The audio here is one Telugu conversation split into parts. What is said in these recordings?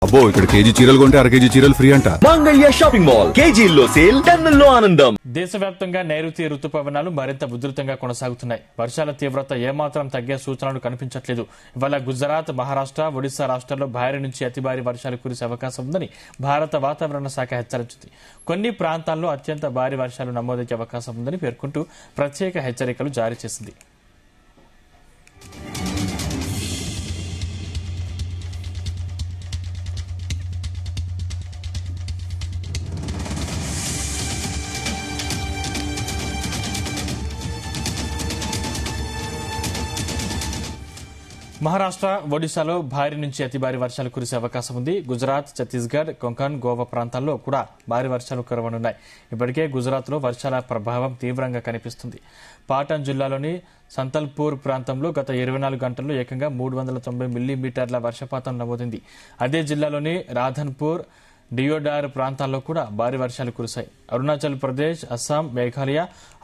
అబ్బో ఇక్కడ కేజీ చీరలు కొంటే అర కేజీ చీరలు ఫ్రీ అంట. మంగళ్య షాపింగ్ మాల్ కేజీల్లో సేల్, టన్నుల్లో ఆనందం. దేశవ్యాప్తంగా నైరుతి రుతుపవనాలు మరింత ఉధృతంగా కొనసాగుతున్నాయి. వర్షాల తీవ్రత ఏమాత్రం తగ్గే సూచనలు కనిపించట్లేదు. ఇవాళ గుజరాత్, మహారాష్ట్ర, ఒడిశా రాష్ట్రాల్లో భారీ నుంచి అతి భారీ వర్షాలు కురిసే అవకాశం ఉందని భారత వాతావరణ శాఖ హెచ్చరించింది. కొన్ని ప్రాంతాల్లో అత్యంత భారీ వర్షాలు నమోదయ్యే అవకాశం ఉందని పేర్కొంటూ ప్రత్యేక హెచ్చరికలు జారీ చేసింది. మహారాష్ట్ర, ఒడిశాలో భారీ నుంచి అతి భారీ వర్షాలు కురిసే అవకాశం ఉంది. గుజరాత్, ఛత్తీస్గఢ్, కొంకణ్, గోవా ప్రాంతాల్లో కూడా భారీ వర్షాలు కురవనున్నాయి. ఇప్పటికే గుజరాత్లో వర్షాల ప్రభావం తీవ్రంగా కనిపిస్తుంది. పాటన్ జిల్లాలోని సంతల్పూర్ ప్రాంతంలో గత 24 గంటల్లో ఏకంగా 390 మిల్లీమీటర్ల వర్షపాతం నమోదైంది. అదే జిల్లాలోని రాధన్పూర్, డియోడార్ ప్రాంతాల్లో కూడా భారీ వర్షాలు కురిశాయి. అరుణాచల్ ప్రదేశ్, అస్సాం, మేఘాలయ,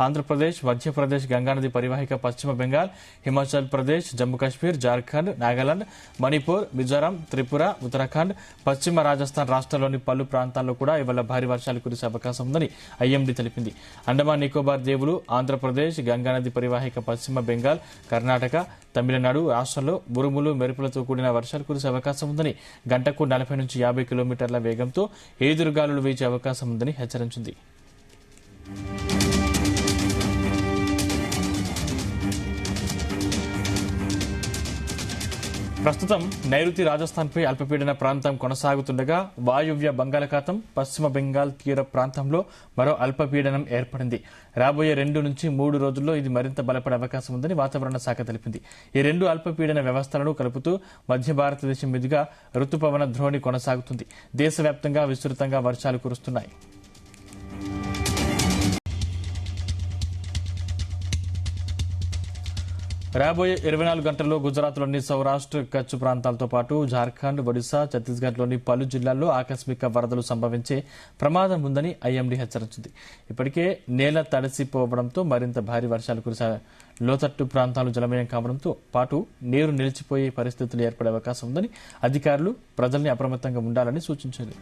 ఆంధ్రప్రదేశ్, మధ్యప్రదేశ్, గంగానది పరివాహిక పశ్చిమ బెంగాల్, హిమాచల్ ప్రదేశ్, జమ్మూ కాశ్మీర్, జార్ఖండ్, నాగాలాండ్, మణిపూర్, మిజోరాం, త్రిపుర, ఉత్తరాఖండ్, పశ్చిమ రాజస్థాన్ రాష్ట్రాల్లోని పలు ప్రాంతాల్లో కూడా ఇవాళ భారీ వర్షాలు కురిసే అవకాశం ఉందని ఐఎండీ తెలిపింది. అండమాన్ నికోబార్ దీవులు, ఆంధ్రప్రదేశ్, గంగానది పరివాహిక పశ్చిమ బెంగాల్, కర్ణాటక, తమిళనాడు రాష్ట్రాల్లో ఉరుములు, మెరుపులతో కూడిన వర్షాలు కురిసే అవకాశం ఉందని, గంటకు 40 నుంచి 50 కిలోమీటర్ల వేగంతో ఈదురుగాలులు వీచే అవకాశం ఉందని హెచ్చరించింది. ప్రస్తుతం నైరుతి రాజస్థాన్పై అల్పపీడన ప్రాంతం కొనసాగుతుండగా వాయువ్య బంగాళాఖాతం, పశ్చిమ బెంగాల్ తీర ప్రాంతంలో మరో అల్పపీడనం ఏర్పడింది. రాబోయే 2 నుంచి 3 రోజుల్లో ఇది మరింత బలపడే అవకాశం ఉందని వాతావరణ శాఖ తెలిపింది. ఈ 2 అల్పపీడన వ్యవస్థలను కలుపుతూ మధ్య భారతదేశం మీదుగా రుతుపవన ద్రోణి కొనసాగుతుంది. దేశవ్యాప్తంగా విస్తృతంగా వర్షాలు కురుస్తున్నాయి. రాబోయే 24 గంటల్లో గుజరాత్లోని సౌరాష్ట్ర, కచ్ ప్రాంతాలతో పాటు జార్ఖండ్, ఒడిశా, ఛత్తీస్గఢ్లోని పలు జిల్లాల్లో ఆకస్మిక వరదలు సంభవించే ప్రమాదం ఉందని ఐఎండీ హెచ్చరించింది. ఇప్పటికే నేల తడిసిపోవడంతో మరింత భారీ వర్షాలు కురిసే, లోతట్టు ప్రాంతాలు జలమయం కావడంతో పాటు నీరు నిలిచిపోయే పరిస్థితులు ఏర్పడే అవకాశం ఉందని అధికారులు ప్రజల్ని అప్రమత్తంగా ఉండాలని సూచించారు.